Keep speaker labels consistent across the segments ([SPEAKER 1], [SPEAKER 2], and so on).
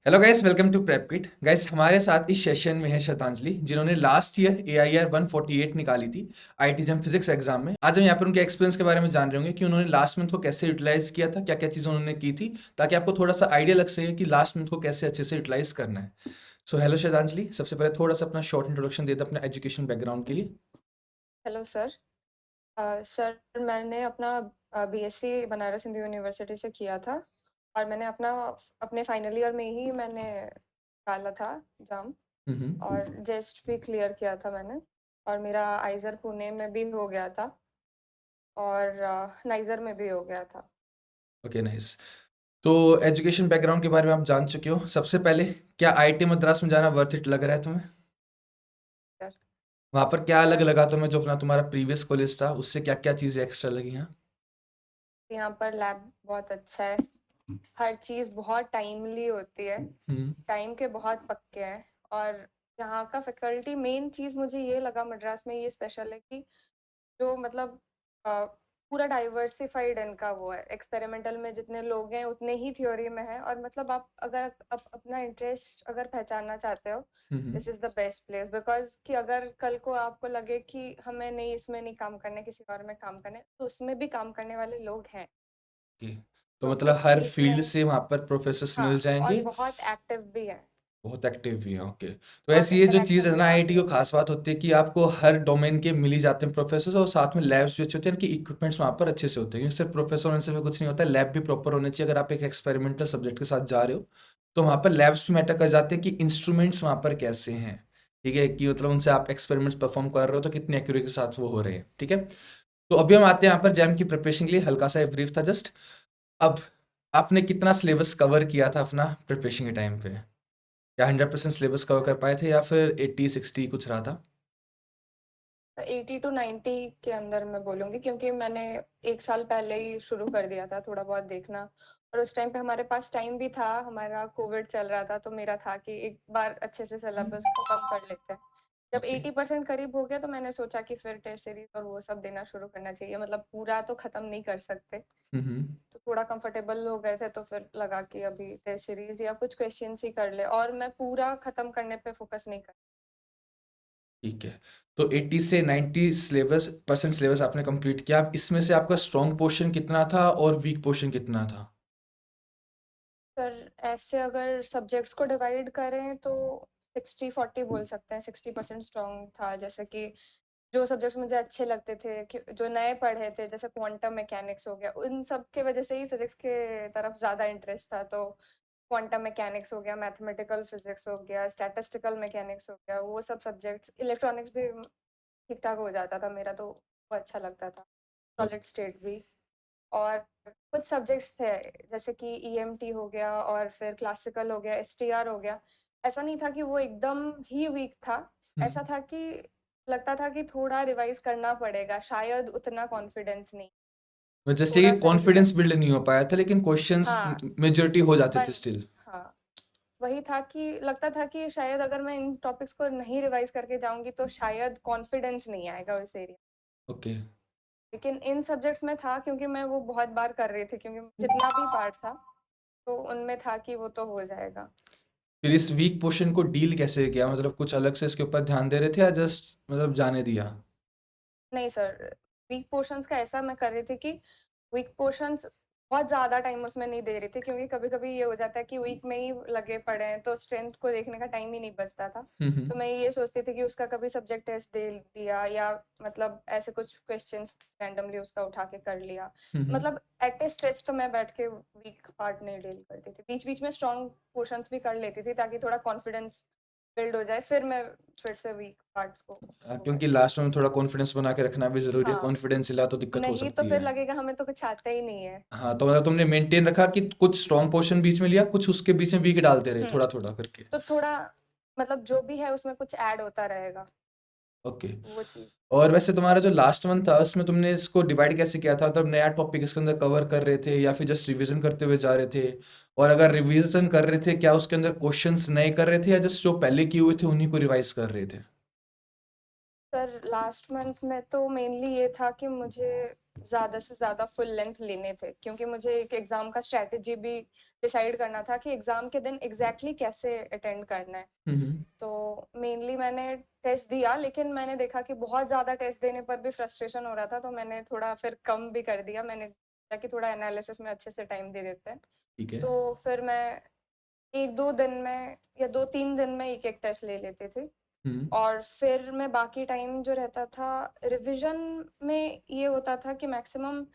[SPEAKER 1] Hello guys, welcome to prep kit. Guys, हमारे साथ इस सेशन में है श्रद्धांजलि, जिन्होंने लास्ट ईयर AIR 148 निकाली थी आईटी जम फिजिक्स एग्जाम में। आज हम यहाँ पर उनके एक्सपीरियंस के बारे में जान रहे होंगे कि उन्होंने लास्ट मंथ को कैसे यूटिलाइज किया था, क्या क्या चीज़ें उन्होंने की थी, ताकि आपको थोड़ा सा आइडिया लग सके कि लास्ट मंथ को कैसे अच्छे से यूटिलाइज करना है। सो हेलो श्रद्धांजलि, सबसे पहले थोड़ा सा अपना शॉर्ट इंट्रोडक्शन दे दो अपना एजुकेशन बैकग्राउंड के लिए।
[SPEAKER 2] Hello sir. सर मैंने अपना बीएससी बनारस हिंदू यूनिवर्सिटी से किया था और मैंने अपने फाइनल ईयर में ही मैंने डाला था एग्जाम और जस्ट भी क्लियर किया था मैंने। और मेरा आइजर पुणे में भी हो गया था और नाइजर में भी हो गया था।
[SPEAKER 1] Okay, nice. तो एजुकेशन बैकग्राउंड के बारे में आप जान चुके हो। सबसे पहले, क्या आईआईटी मद्रास में जाना वर्थ इट लग रहा है तुम्हें?
[SPEAKER 2] सर
[SPEAKER 1] वहाँ पर क्या अलग
[SPEAKER 2] और
[SPEAKER 1] लगा तुम्हें जो अपना तुम्हारा प्रीवियस कॉलेज था उससे, क्या क्या चीज़ें एक्स्ट्रा लगी हैं?
[SPEAKER 2] यहाँ पर लैब बहुत अच्छा है। हर चीज़ बहुत टाइमली होती है।
[SPEAKER 1] हम्म।
[SPEAKER 2] टाइम के बहुत पक्के हैं। और यहाँ का फैकल्टी, मेन चीज़ मुझे ये लगा मद्रास में ये स्पेशल है कि जो मतलब पूरा डाइवर्सिफाइड इनका वो है। एक्सपेरिमेंटल में जितने लोग हैं उतने ही थ्योरी में है। और मतलब आप अगर अपना इंटरेस्ट अगर पहचानना चाहते हो,
[SPEAKER 1] हम्म।
[SPEAKER 2] This is the best place. Because कि अगर कल को आपको लगे कि हमें नहीं, इसमें नहीं काम करने, किसी और में काम करने, तो उसमें भी काम करने वाले लोग हैं।
[SPEAKER 1] ओके। तो
[SPEAKER 2] तो
[SPEAKER 1] मतलब
[SPEAKER 2] उस
[SPEAKER 1] हर
[SPEAKER 2] चीज
[SPEAKER 1] फील्ड
[SPEAKER 2] में
[SPEAKER 1] से वहाँ पर प्रोफेसर्स
[SPEAKER 2] हाँ,
[SPEAKER 1] मिल
[SPEAKER 2] और
[SPEAKER 1] जाएंगे।
[SPEAKER 2] बहुत एक्टिव भी है
[SPEAKER 1] बहुत एक्टिव भी है, ओके। तो
[SPEAKER 2] और
[SPEAKER 1] ऐसी ये जो चीज़
[SPEAKER 2] इंटरेक्शन
[SPEAKER 1] है
[SPEAKER 2] भी
[SPEAKER 1] ना, आईआईटी
[SPEAKER 2] काफी
[SPEAKER 1] को
[SPEAKER 2] होता है।
[SPEAKER 1] खास बात होती है कि आपको हर डोमेन के मिल ही जाते हैं प्रोफेसर्स, और साथ में लैब्स भी अच्छे होते हैं कि इक्विपमेंट्स वहाँ पर अच्छे से होते हैं, क्योंकि सिर्फ प्रोफेसर होने से भी कुछ नहीं होता है, लैब भी प्रॉपर होने चाहिए। अगर आप एक एक्सपेरिमेंटल सब्जेक्ट के साथ जा रहे हो तो वहाँ पर लैब्स भी मैटर कर जाते हैं कि इंस्ट्रूमेंट्स वहाँ पर कैसे हैं। ठीक है, कि मतलब उनसे आप एक्सपेरिमेंट्स परफॉर्म कर रहे हो तो कितनी एक्यूरेसी के साथ वो हो रहे हैं। ठीक है। तो अभी हम आते हैं यहाँ पर जैम की प्रिपरेशन के लिए। हल्का सा ब्रीफ था जस्ट। अब आपने कितना सिलेबस कवर किया था अपना प्रिपरेशन के टाइम पे? क्या 100% सिलेबस कवर कर पाए थे या फिर 80-60 कुछ रहा था?
[SPEAKER 2] 80 to 90 के अंदर मैं बोलूंगी, क्योंकि मैंने एक साल पहले ही शुरू कर दिया था थोड़ा बहुत देखना। और उस टाइम पे हमारे पास टाइम भी था, हमारा कोविड चल रहा था, तो मेरा था कि एक बार अच्छे से सिलेबस खत्म कर लेते हैं। जब
[SPEAKER 1] ओके।
[SPEAKER 2] 80% करीब हो गया तो मैंने सोचा कि फिर टेस्ट सीरीज और वो सब देना शुरू करना चाहिए। मतलब पूरा तो खत्म नहीं कर सकते।
[SPEAKER 1] हम्म।
[SPEAKER 2] तो थोड़ा कंफर्टेबल हो गए थे, तो फिर लगा कि अभी टेस्ट सीरीज या कुछ क्वेश्चंस ही कर ले और मैं पूरा खत्म करने पे फोकस नहीं कर।
[SPEAKER 1] ठीक है। तो 80 से 90 परसेंट सिलेबस आपने कंप्लीट किया। अब इसमें से आपका स्ट्रॉन्ग पोर्शन कितना था और वीक पोर्शन कितना था?
[SPEAKER 2] सर ऐसे अगर सब्जेक्ट्स को डिवाइड करें तो 60-40 बोल सकते हैं। 60% स्ट्रॉन्ग था, जैसे कि जो सब्जेक्ट्स मुझे अच्छे लगते थे, जो नए पढ़े थे, जैसे क्वांटम मैकेनिक्स हो गया, उन सब के वजह से ही फिजिक्स के तरफ ज्यादा इंटरेस्ट था। तो क्वांटम मैकेनिक्स हो गया, मैथमेटिकल फिजिक्स हो गया, स्टैटिस्टिकल मैकेनिक्स हो गया, वो सब सब्जेक्ट्स। इलेक्ट्रॉनिक्स भी ठीक ठाक हो जाता था मेरा, तो वो अच्छा लगता था।
[SPEAKER 1] ओ-
[SPEAKER 2] सॉलिड स्टेट भी। और कुछ सब्जेक्ट्स थे जैसे कि ईएमटी हो गया और फिर क्लासिकल हो गया, एसटीआर हो गया। ऐसा नहीं था कि वो एकदम ही वीक था।
[SPEAKER 1] हम्म।
[SPEAKER 2] ऐसा था कि लगता था कि थोड़ा रिवाइज करना पड़ेगा, शायद उतना कॉन्फिडेंस नहीं।
[SPEAKER 1] जैसे कि
[SPEAKER 2] थोड़ा सा
[SPEAKER 1] कॉन्फिडेंस
[SPEAKER 2] रिविजन।
[SPEAKER 1] बिल्ड नहीं हो पाया था, लेकिन क्वेश्चंस
[SPEAKER 2] हाँ।
[SPEAKER 1] मेजोरिटी हो जाते थे
[SPEAKER 2] वन।
[SPEAKER 1] स्टिल।
[SPEAKER 2] हाँ, वही था कि लगता था कि शायद अगर मैं इन टॉपिक्स को नहीं रिवाइज करके जाऊंगी तो शायद कॉन्फिडेंस नहीं आएगा उस एरिया।
[SPEAKER 1] ओके।
[SPEAKER 2] लेकिन इन सब्जेक्ट्स में था, क्योंकि मैं वो बहुत बार कर रही थी, क्योंकि जितना भी पार्ट था तो उनमें था कि वो तो हो जाएगा।
[SPEAKER 1] फिर इस वीक पोर्शन को डील कैसे किया? मतलब कुछ अलग से इसके ऊपर ध्यान दे रहे थे या जस्ट मतलब जाने दिया?
[SPEAKER 2] नहीं सर, वीक पोर्शंस का ऐसा मैं कर रही थी कि वीक पोर्शंस बहुत ज्यादा टाइम उसमें नहीं दे रही थी, क्योंकि कभी कभी ये हो जाता है कि वीक में ही लगे पड़े हैं तो स्ट्रेंथ को देखने का टाइम ही नहीं बचता था। तो मैं ये सोचती थी कि उसका कभी सब्जेक्ट टेस्ट दे दिया, या मतलब ऐसे कुछ क्वेश्चंस रैंडमली उसका उठा के कर लिया।
[SPEAKER 1] हम्म।
[SPEAKER 2] मतलब एट ए स्ट्रेच तो मैं बैठ के वीक पार्ट नहीं डील करती थी, बीच बीच में स्ट्रॉन्ग पोर्शंस भी कर लेती थी ताकि थोड़ा कॉन्फिडेंस बिल्ड हो जाए, फिर मैं फिर से वीक पार्ट्स को प्रोवाइड
[SPEAKER 1] क्योंकि
[SPEAKER 2] कर।
[SPEAKER 1] लास्ट में थोड़ा कॉन्फिडेंस बना के रखना भी जरूरी है।
[SPEAKER 2] हाँ,
[SPEAKER 1] कॉन्फिडेंस हिला तो दिक्कत हो
[SPEAKER 2] नहीं तो
[SPEAKER 1] सकती
[SPEAKER 2] फिर
[SPEAKER 1] है।
[SPEAKER 2] लगेगा हमें तो कुछ आता ही नहीं है।
[SPEAKER 1] हाँ, तो मतलब तुमने मेंटेन रखा कि कुछ स्ट्रॉन्ग पोर्शन बीच में लिया, कुछ उसके बीच में वीक डालते रहे
[SPEAKER 2] हम्म।
[SPEAKER 1] थोड़ा थोड़ा करके।
[SPEAKER 2] तो थोड़ा मतलब जो भी है उसमें कुछ ऐड होता रहेगा,
[SPEAKER 1] ओके।
[SPEAKER 2] वो चीज।
[SPEAKER 1] और वैसे तुम्हारा जो लास्ट मंथ था उसमें तुमने इसको डिवाइड कैसे किया था? मतलब नया टॉपिक इसके अंदर कवर कर रहे थे या फिर जस्ट रिवीजन करते हुए जा रहे थे? और अगर रिवीजन कर रहे थे, क्या उसके अंदर क्वेश्चंस नए कर रहे थे या जस्ट जो पहले किए हुए थे उन्हीं को रिवाइज कर रहे थे?
[SPEAKER 2] सर लास्ट मंथ में तो मेनली ये था कि मुझे ज़्यादा से ज़्यादा फुल लेंथ लेने थे, क्योंकि मुझे एक एग्ज़ाम का स्ट्रैटेजी भी डिसाइड करना था कि एग्ज़ाम के दिन एग्ज़ैक्टली कैसे अटेंड करना है।
[SPEAKER 1] हुँ, हुँ।
[SPEAKER 2] तो मेनली मैंने टेस्ट दिया, लेकिन मैंने देखा कि बहुत ज़्यादा टेस्ट देने पर भी फ्रस्ट्रेशन हो रहा था, तो मैंने थोड़ा फिर कम भी कर दिया। मैंने सोचा कि थोड़ा एनालिसिस में अच्छे से टाइम दे देते हैं।
[SPEAKER 1] ठीक है।
[SPEAKER 2] तो फिर मैं 1-2 दिन में या 2-3 दिन में एक-एक टेस्ट ले लेती थी।
[SPEAKER 1] हुँ।
[SPEAKER 2] और फिर मैं बाकी टाइम जो रहता था रिवीजन में, ये होता था कि मैक्सिमम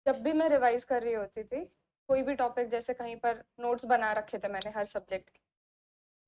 [SPEAKER 2] जब भी मैं रिवाइज़ कर रही होती थी, कोई भी टॉपिक, जैसे कहीं पर नोट्स बना रखे थे मैंने हर सब्जेक्ट के,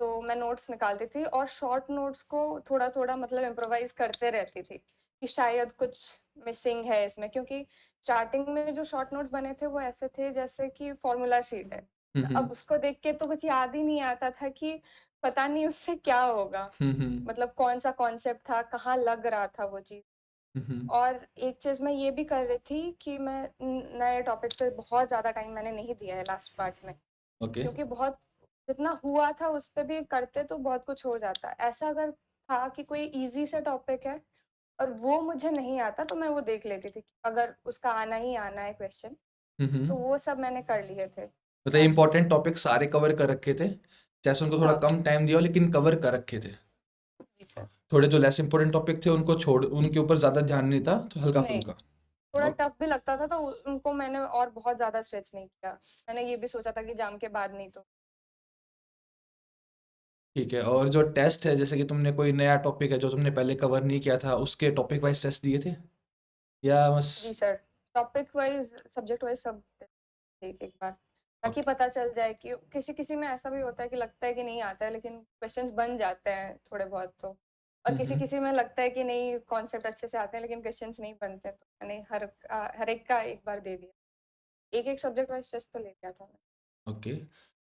[SPEAKER 2] तो मैं नोट्स निकालती थी और शॉर्ट नोट्स को थोड़ा-थोड़ा मतलब इम्प्रोवाइज़ करते रहती थी, कि शायद कुछ मिसिंग है इसमें, क्योंकि स्टार्टिंग में जो शॉर्ट नोट्स बने थे वो ऐसे थे जैसे कि फॉर्मूला शीट है।
[SPEAKER 1] हुँ,
[SPEAKER 2] अब
[SPEAKER 1] हुँ।
[SPEAKER 2] उसको देख के तो कुछ याद ही नहीं आता था कि पता नहीं उससे क्या होगा?
[SPEAKER 1] हुँ, हुँ।
[SPEAKER 2] मतलब कौन-सा कॉन्सेप्ट था, कहाँ लग रहा था वो चीज़।
[SPEAKER 1] हुँ, हुँ।
[SPEAKER 2] और एक चीज़ मैं ये भी कर रही थी कि मैं नए टॉपिक पे बहुत ज़्यादा टाइम मैंने नहीं दिया है लास्ट पार्ट में।
[SPEAKER 1] ओके।
[SPEAKER 2] क्योंकि बहुत जितना हुआ था उस पे भी करते तो बहुत कुछ हो जाता। ऐसा अगर था कि कोई ईज़ी सा टॉपिक है और वो मुझे नहीं आता, तो मैं वो देख लेती थी, अगर उसका आना ही आना है क्वेश्चन,
[SPEAKER 1] हुँ,
[SPEAKER 2] तो
[SPEAKER 1] हुँ।
[SPEAKER 2] वो सब मैंने कर लिए थे
[SPEAKER 1] मतलब
[SPEAKER 2] लास्ट में।
[SPEAKER 1] इम्पोर्टेंट टॉपिक सारे कवर कर रखे थे। जैसे उनको थोड़ा
[SPEAKER 2] हाँ,
[SPEAKER 1] कम टाइम दिया हो लेकिन कवर कर रखे थे।
[SPEAKER 2] जी सर।
[SPEAKER 1] थोड़े जो लेस इम्पोर्टेंट टॉपिक थे उनको छोड़ उनके ऊपर ज़्यादा ध्यान नहीं था, तो
[SPEAKER 2] नहीं,
[SPEAKER 1] हल्का-फुल्का।
[SPEAKER 2] थोड़ा
[SPEAKER 1] ओके,
[SPEAKER 2] टफ भी लगता था, तो उनको मैंने और बहुत ज़्यादा स्ट्रेच नहीं किया। मैंने ये भी सोचा था कि एग्ज़ाम के बाद नहीं तो।
[SPEAKER 1] ठीक है। और जो टेस्ट है जैसे कि तुमने कोई नया टॉपिक है जो तुमने पहले कवर नहीं किया था, उसके टॉपिक वाइज़ टेस्ट दिए थे? या बस
[SPEAKER 2] जी sir, topic wise, subject wise सब एक बार, ताकि
[SPEAKER 1] ओके।
[SPEAKER 2] पता चल जाए कि किसी-किसी में ऐसा भी होता है कि लगता है कि नहीं आता है, लेकिन क्वेश्चन्स बन जाते हैं थोड़े बहुत तो। और
[SPEAKER 1] हुँ, हुँ।
[SPEAKER 2] किसी-किसी में लगता है कि नहीं, कॉन्सेप्ट अच्छे से आते हैं लेकिन क्वेश्चन्स नहीं बनते, तो मैंने हर एक का एक बार दे दिया। एक-एक सब्जेक्ट वाइज़ टेस्ट तो ले लिया था मैं।
[SPEAKER 1] ओके।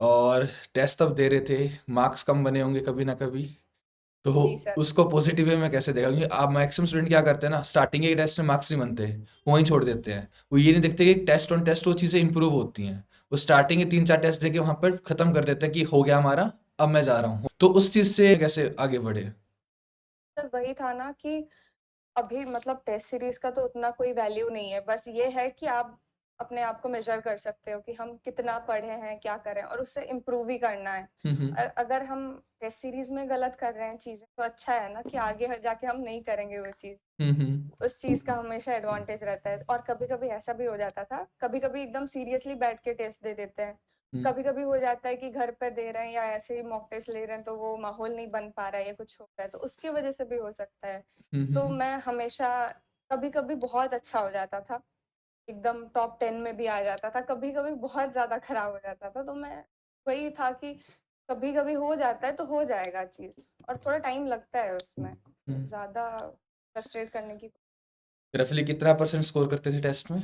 [SPEAKER 1] और टेस्ट तब दे रहे थे, मार्क्स कम बने होंगे कभी ना कभी, तो
[SPEAKER 2] जी सर।
[SPEAKER 1] उसको पॉजिटिव वे में कैसे देखा? क्योंकि आप मैक्सिमम स्टूडेंट क्या करते हैं ना, स्टार्टिंग के टेस्ट में मार्क्स नहीं बनते, वहीं छोड़ देते हैं। वो ये नहीं देखते कि टेस्ट ऑन टेस्ट वो चीज़ें इंप्रूव होती हैं। वो स्टार्टिंग के 3-4 टेस्ट देके वहाँ पर खत्म कर देते हैं कि हो गया हमारा, अब मैं जा रहा हूँ। तो उस चीज़ से कैसे आगे बढ़े?
[SPEAKER 2] सर वही था ना कि अभी मतलब टेस्ट सीरीज़ का तो उतना कोई वैल्यू नहीं है। बस ये है कि आप अपने आप को मेज़र कर सकते हो कि हम कितना पढ़े हैं, क्या कर रहे हैं, और उससे इम्प्रूव ही करना है।
[SPEAKER 1] हुँ, हुँ।
[SPEAKER 2] अगर हम टेस्ट सीरीज़ में गलत कर रहे हैं चीज़ें, तो अच्छा है ना कि आगे जाके हम नहीं करेंगे वो चीज़।
[SPEAKER 1] हुँ, हुँ।
[SPEAKER 2] उस चीज़ का हमेशा एडवांटेज रहता है। और कभी-कभी ऐसा भी हो जाता था, कभी-कभी एकदम सीरियसली बैठ के टेस्ट दे देते हैं।
[SPEAKER 1] हुँ।
[SPEAKER 2] कभी-कभी हो जाता है कि घर पे दे रहे हैं या ऐसे ही मॉक टेस्ट ले रहे हैं, तो वो माहौल नहीं बन पा रहा है या कुछ हो रहा है, तो उसकी वज़ह से भी हो सकता है।
[SPEAKER 1] हुँ,
[SPEAKER 2] तो
[SPEAKER 1] हुँ।
[SPEAKER 2] मैं हमेशा, कभी-कभी बहुत अच्छा हो जाता था, एकदम टॉप 10 में भी आ जाता था, कभी-कभी बहुत ज़्यादा खराब हो जाता था, तो मैं, वही था कि कभी-कभी हो जाता है तो हो जाएगा चीज़, और थोड़ा टाइम लगता है उसमें,
[SPEAKER 1] हुँ।
[SPEAKER 2] तो ज़्यादा फ्रस्ट्रेट करने की।
[SPEAKER 1] रफली कितना परसेंट स्कोर करते थे टेस्ट में?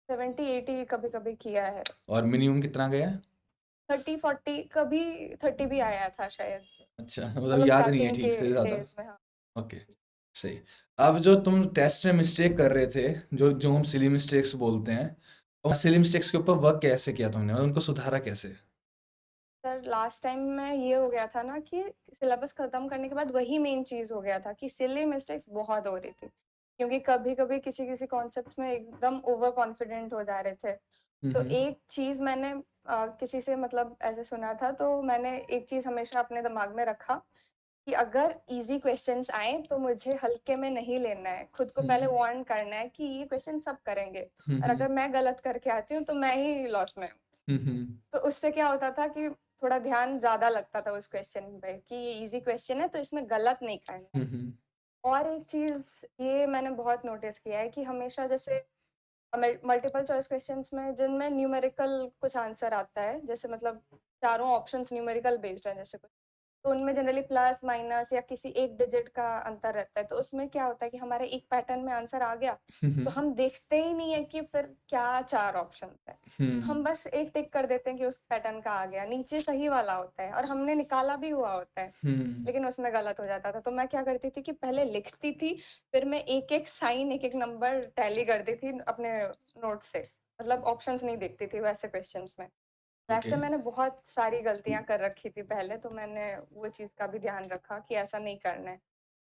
[SPEAKER 2] 70-80 कभी-कभी किया है।
[SPEAKER 1] और मिनिमम कितना गया?
[SPEAKER 2] 30-40, कभी 30 भी आया था शायद,
[SPEAKER 1] अच्छा, मतलब
[SPEAKER 2] मतलब
[SPEAKER 1] याद नहीं है
[SPEAKER 2] स्टार्टिंग
[SPEAKER 1] ठीक
[SPEAKER 2] के
[SPEAKER 1] से ज़्यादा।
[SPEAKER 2] डेज़ में, हाँ।
[SPEAKER 1] ओके, सही। अब जो तुम टेस्ट में मिस्टेक कर रहे थे, जो जो हम सिली मिस्टेक्स बोलते हैं, सिली मिस्टेक्स के ऊपर वर्क कैसे किया तुमने और उनको सुधारा कैसे?
[SPEAKER 2] सर लास्ट टाइम में ये हो गया था ना कि सिलेबस खत्म करने के बाद वही मेन चीज़ हो गया था कि सिली मिस्टेक्स बहुत हो रही थी। क्योंकि कभी-कभी किसी-किसी कॉन्सेप्ट में एकदम ओवर कॉन्फिडेंट हो जा रहे थे।
[SPEAKER 1] हुँ,
[SPEAKER 2] तो
[SPEAKER 1] हुँ।
[SPEAKER 2] एक चीज़ मैंने किसी से मतलब ऐसे सुना था, तो मैंने एक चीज़ हमेशा अपने दिमाग में रखा कि अगर ईज़ी क्वेश्चन्स आएँ तो मुझे हल्के में नहीं लेना है। खुद को
[SPEAKER 1] हुँ,
[SPEAKER 2] पहले
[SPEAKER 1] हुँ।
[SPEAKER 2] वार्न करना है कि ये क्वेश्चन सब करेंगे,
[SPEAKER 1] हुँ,
[SPEAKER 2] और अगर
[SPEAKER 1] हुँ।
[SPEAKER 2] मैं गलत करके आती हूँ तो मैं ही लॉस में हूँ।
[SPEAKER 1] हुँ, हुँ।
[SPEAKER 2] तो उससे क्या होता था कि थोड़ा ध्यान ज़्यादा लगता था उस क्वेश्चन पे कि ये ईज़ी क्वेश्चन है तो इसमें गलत नहीं करना है।
[SPEAKER 1] हुँ, हुँ।
[SPEAKER 2] और एक चीज़ ये मैंने बहुत नोटिस किया है कि हमेशा जैसे मल्टीपल चॉइस क्वेश्चंस में जिनमें न्यूमेरिकल कुछ आंसर आता है, जैसे मतलब चारों ऑप्शंस न्यूमेरिकल बेस्ड हैं जैसे कुछ, तो उनमें जनरली प्लस, माइनस या किसी एक डिजिट का अंतर रहता है। तो उसमें क्या होता है कि हमारे एक पैटर्न में आंसर आ गया,
[SPEAKER 1] हुँ,
[SPEAKER 2] तो
[SPEAKER 1] हुँ।
[SPEAKER 2] हम देखते ही नहीं है कि फिर क्या 4 ऑप्शंस हैं।
[SPEAKER 1] हुँ।
[SPEAKER 2] हम बस एक टिक कर देते हैं कि उस पैटर्न का आ गया, नीचे सही वाला होता है और हमने निकाला भी हुआ होता है,
[SPEAKER 1] हुँ।
[SPEAKER 2] लेकिन उसमें गलत हो जाता था। तो मैं क्या करती थी कि पहले लिखती थी, फिर मैं एक-एक साइन, एक-एक नंबर टैली करती थी अपने नोट से। मतलब ऑप्शंस नहीं देखती थी वैसे क्वेश्चंस में।
[SPEAKER 1] ओके।
[SPEAKER 2] वैसे मैंने बहुत सारी गलतियाँ कर रखी थी पहले, तो मैंने वो चीज़ का भी ध्यान रखा कि ऐसा नहीं करना है।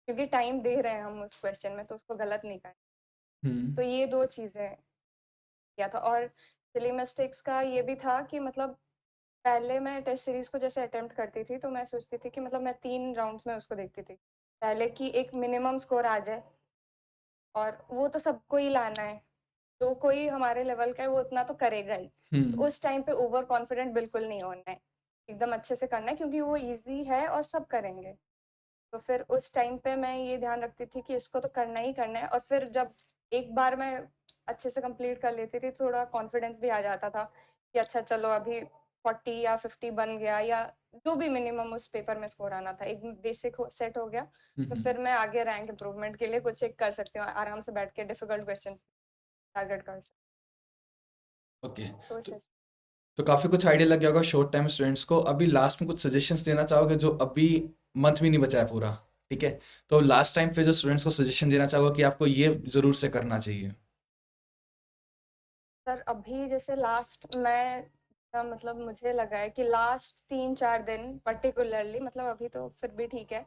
[SPEAKER 2] क्योंकि टाइम दे रहे हैं हम उस क्वेश्चन में, तो उसको गलत नहीं करना। तो
[SPEAKER 1] हुँ।
[SPEAKER 2] ये 2 चीज़ें किया था। और सिली मिस्टेक्स का ये भी था कि मतलब पहले मैं टेस्ट सीरीज़ को जैसे अटेम्प्ट करती थी, तो मैं सोचती थी कि मतलब मैं 3 राउंड्स में उसको देखती थी। पहले कि एक मिनिमम स्कोर आ जाए, और वो तो सबको ही लाना है। जो कोई हमारे लेवल का है वो उतना तो करेगा ही।
[SPEAKER 1] हुँ।
[SPEAKER 2] तो उस टाइम पे ओवर कॉन्फिडेंट बिल्कुल नहीं होना है। एकदम अच्छे से करना है, क्योंकि वो ईज़ी है और सब करेंगे। तो फिर उस टाइम पे मैं ये ध्यान रखती थी कि इसको तो करना ही करना है, और फिर जब एक बार मैं अच्छे से कंप्लीट कर लेती थी, थोड़ा कॉन्फिडेंस भी आ जाता था कि अच्छा चलो अभी 40 या 50 बन गया, या जो भी मिनिमम उस पेपर में स्कोर आना था, एक बेसिक सेट हो गया।
[SPEAKER 1] हुँ,
[SPEAKER 2] तो
[SPEAKER 1] हुँ।
[SPEAKER 2] फिर मैं आगे रैंक इम्प्रूवमेंट के लिए कुछ एक कर सकती हूँ, आराम से बैठ के डिफिकल्ट क्वेश्चंस टारगेट कर सकती
[SPEAKER 1] ओके।
[SPEAKER 2] हूँ। तो
[SPEAKER 1] तो
[SPEAKER 2] उस
[SPEAKER 1] तो काफ़ी कुछ आइडिया लग गया होगा शॉर्ट टाइम स्टूडेंट्स को। अभी लास्ट में कुछ सजेशंस देना चाहोगे जो अभी मंथ भी नहीं बचा है पूरा, ठीक है? तो लास्ट टाइम पे जो स्टूडेंट्स को सजेशन देना चाहोगे कि आपको ये ज़रूर से करना चाहिए?
[SPEAKER 2] सर अभी जैसे लास्ट मैं मतलब मुझे लगा है कि लास्ट 3-4 दिन पर्टिकुलरली, मतलब अभी तो फिर भी ठीक है।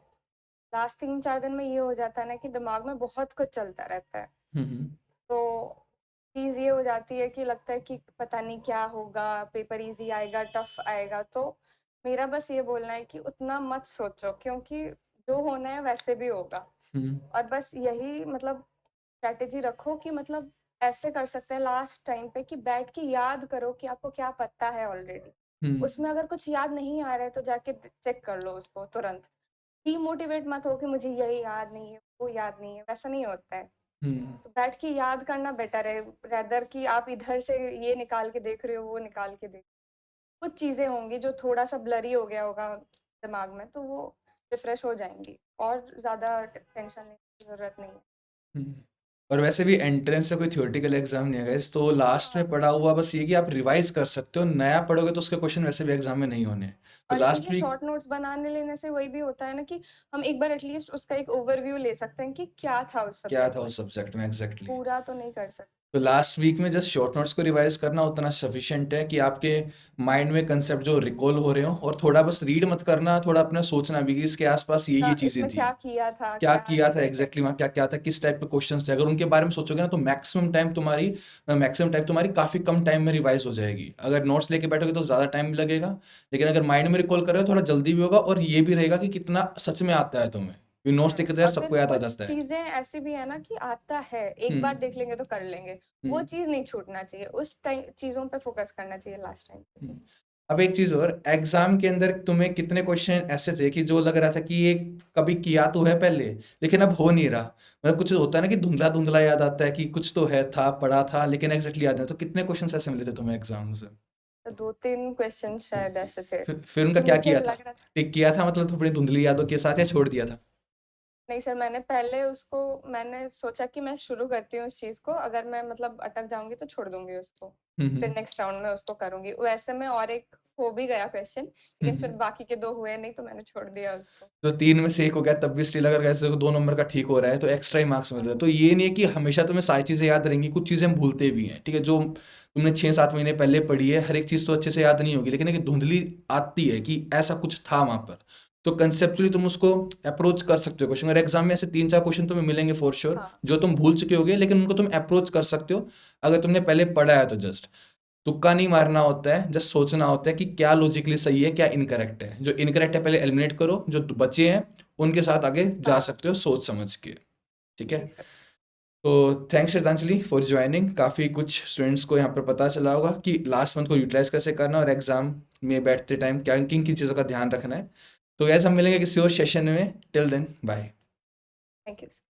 [SPEAKER 2] लास्ट 3-4 दिन में ये हो जाता है ना कि दिमाग में बहुत कुछ चलता रहता है।
[SPEAKER 1] हुँ, हुँ।
[SPEAKER 2] तो चीज़ ये हो जाती है कि लगता है कि पता नहीं क्या होगा, पेपर ईज़ी आएगा, टफ आएगा। तो मेरा बस ये बोलना है कि उतना मत सोचो, क्योंकि जो होना है वैसे भी होगा।
[SPEAKER 1] हुँ,
[SPEAKER 2] और बस यही मतलब स्ट्रैटेजी रखो कि मतलब ऐसे कर सकते हैं लास्ट टाइम पे कि बैठ के याद करो कि आपको क्या पता है ऑलरेडी।
[SPEAKER 1] हुँ,
[SPEAKER 2] उसमें अगर कुछ याद नहीं आ रहा है तो जाके चेक कर लो उसको तुरंत। डीमोटिवेट मत हो कि मुझे ये याद नहीं है, वो याद नहीं है, वैसा नहीं होता है।
[SPEAKER 1] हुँ,
[SPEAKER 2] तो बैठ के याद करना बेटर है, रेदर कि आप इधर से ये निकाल के देख रहे हो, वो निकाल के देख। कुछ चीज़ें होंगी जो थोड़ा-सा ब्लरी हो गया होगा दिमाग में, तो वो रिफ्रेश हो जाएँगी, और ज़्यादा टेंशन लेने की ज़रूरत नहीं है।
[SPEAKER 1] हुँ। और वैसे भी एंट्रेंस से कोई थ्योरेटिकल एग्ज़ाम नहीं है गाइस, तो लास्ट
[SPEAKER 2] हाँ।
[SPEAKER 1] में पढ़ा हुआ बस ये कि आप रिवाइज़ कर सकते हो, नया पढ़ोगे तो उसके क्वेश्चन वैसे भी एग्ज़ाम में नहीं होने। तो
[SPEAKER 2] और
[SPEAKER 1] लास्ट
[SPEAKER 2] क्योंकि
[SPEAKER 1] वीक
[SPEAKER 2] शॉर्ट नोट्स बनाने लेने से वही भी होता है ना कि हम एक बार एटलीस्ट उसका एक ओवरव्यू ले सकते हैं कि क्या था उस
[SPEAKER 1] क्या
[SPEAKER 2] सब्जेक्ट
[SPEAKER 1] था
[SPEAKER 2] में।
[SPEAKER 1] उस सब्जेक्ट में एग्ज़ैक्टली?
[SPEAKER 2] पूरा तो नहीं कर सकते।
[SPEAKER 1] तो लास्ट वीक में जस्ट शॉर्ट नोट्स को रिवाइज करना उतना सफिशिएंट है कि आपके माइंड में कंसेप्ट जो रिकॉल हो रहे हो, और थोड़ा बस रीड मत करना, थोड़ा अपना सोचना भी कि इसके आसपास ये चीज़ें
[SPEAKER 2] इसमें
[SPEAKER 1] थी।
[SPEAKER 2] क्या किया था,
[SPEAKER 1] क्या
[SPEAKER 2] क्या
[SPEAKER 1] किया था
[SPEAKER 2] ठीक है।
[SPEAKER 1] एग्जैक्टली वहाँ, क्या क्या था, किस टाइप के क्वेश्चंस थे, अगर उनके बारे में सोचोगे ना तो मैक्सिमम टाइम तुम्हारी काफ़ी कम टाइम में रिवाइज हो जाएगी। अगर नोट्स लेके बैठोगे तो ज़्यादा टाइम भी लगेगा, लेकिन अगर माइंड में रिकॉल कर रहे हो थोड़ा जल्दी भी होगा, और ये भी रहेगा कि कितना सच में आता है तुम्हें। नोट्स देखे तो यार
[SPEAKER 2] और फिर
[SPEAKER 1] सबको याद आ
[SPEAKER 2] कुछ
[SPEAKER 1] जाता है।
[SPEAKER 2] चीज़ें ऐसी भी है ना कि आता है, एक बार देख
[SPEAKER 1] हम्म।
[SPEAKER 2] लेंगे तो कर लेंगे। वो
[SPEAKER 1] हम्म।
[SPEAKER 2] चीज़ नहीं छूटना चाहिए, उस टाइम चीज़ों पे फ़ोकस करना चाहिए लास्ट टाइम पे
[SPEAKER 1] हम्म।
[SPEAKER 2] तो।
[SPEAKER 1] अब एक चीज और, एग्जाम के अंदर तुम्हें कितने क्वेश्चन ऐसे थे कि जो लग रहा था कि ये कभी किया तो है पहले, लेकिन अब हो नहीं रहा? मतलब कुछ होता है ना कि धुंधला धुंधला याद आता है कि कुछ तो है, था पढ़ा था, लेकिन एग्जैक्टली याद नहीं। तो कितने क्वेश्चन ऐसे मिले थे तुम्हें एग्जाम से?
[SPEAKER 2] तो 2-3 क्वेश्चन्स शायद ऐसे थे
[SPEAKER 1] फिर उनका
[SPEAKER 2] कि
[SPEAKER 1] क्या
[SPEAKER 2] मुझे
[SPEAKER 1] किया था?
[SPEAKER 2] लग रहा था।
[SPEAKER 1] टिक किया था मतलब थोड़ी धुंधली यादों के साथ, या छोड़ दिया था?
[SPEAKER 2] नहीं सर, मैंने पहले उसको मैंने सोचा कि मैं शुरू करती हूँ उस चीज़ को, अगर मैं मतलब अटक जाऊँगी तो छोड़ दूँगी उसको। फिर
[SPEAKER 1] हम्म।
[SPEAKER 2] नेक्स्ट राउंड में उसको करूँगी। वैसे में और एक हो भी गया क्वेश्चन, लेकिन फिर
[SPEAKER 1] हम्म।
[SPEAKER 2] बाकी के 2 हुए नहीं, तो मैंने छोड़ दिया उसको।
[SPEAKER 1] तो 3 में से 1 हो गया, तब भी स्टिल अगर ऐसे 2 नंबर का ठीक हो रहा है तो एक्स्ट्रा ही मार्क्स मिल रहे हैं। तो ये नहीं है कि हमेशा तुम्हें सारी चीज़ें याद रहेंगी, कुछ चीज़ें हम भूलते भी हैं, ठीक है? जो तुमने 6-7 महीने पहले पढ़ी है, हर एक चीज़ तो अच्छे से याद नहीं होगी, लेकिन एक धुंधली आती है कि ऐसा कुछ था वहाँ पर। तो कंसेप्चुअली तुम उसको अप्रोच कर सकते हो क्वेश्चन, और एग्जाम में ऐसे 3-4 क्वेश्चन तुम्हें मिलेंगे फॉर श्योर,
[SPEAKER 2] हाँ,
[SPEAKER 1] जो तुम भूल चुके होगे, लेकिन उनको तुम अप्रोच कर सकते हो अगर तुमने पहले पढ़ा है तो। जस्ट तुक्का नहीं मारना होता है, जस्ट सोचना होता है कि क्या लॉजिकली सही है, क्या इनकरेक्ट है। जो इनकरेक्ट है पहले एलिमिनेट करो, जो बचे हैं उनके साथ आगे जा
[SPEAKER 2] हाँ,
[SPEAKER 1] सकते हो सोच समझ के, ठीक है?
[SPEAKER 2] जी सर।
[SPEAKER 1] तो थैंक्स श्रद्धांजलि फॉर ज्वाइनिंग। काफ़ी कुछ स्टूडेंट्स को यहाँ पर पता चला होगा कि लास्ट मंथ को यूटिलाइज कैसे करना है, और एग्जाम में बैठते टाइम क्या किन किन चीज़ों का ध्यान रखना है। तो गैस हम मिलेंगे किसी और सेशन में, till then bye.
[SPEAKER 2] Thank you sir.